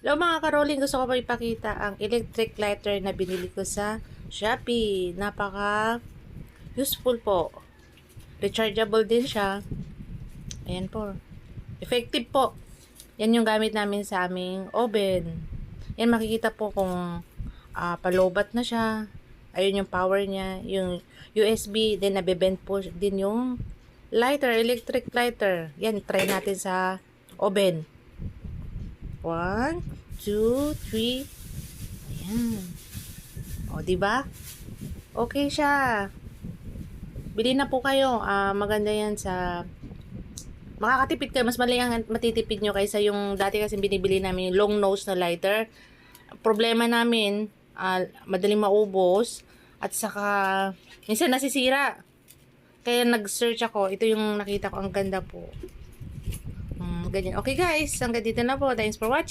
Hello mga karoling, gusto ko pa ipakita ang electric lighter na binili ko sa Shopee. Napaka useful po. Rechargeable din siya. Ayan po. Effective po. Yan yung gamit namin sa aming oven. Yan makikita po kung palobat na siya. Ayun yung power niya. Yung USB, then nabebend po din yung lighter, electric lighter. Yan, try natin sa oven. 1, 2, 3. Ayan. O, diba? Okay siya. Bili na po kayo. Maganda yan sa... Makakatipid kayo. Mas mali ang matitipid nyo kaysa yung dati kasi binibili namin yung long nose na lighter. Problema namin, madaling maubos. At saka, minsan nasisira. Kaya nag-search ako. Ito yung nakita ko. Ang ganda po. Ganyan. Okay guys, hanggang dito na po. Thanks for watching.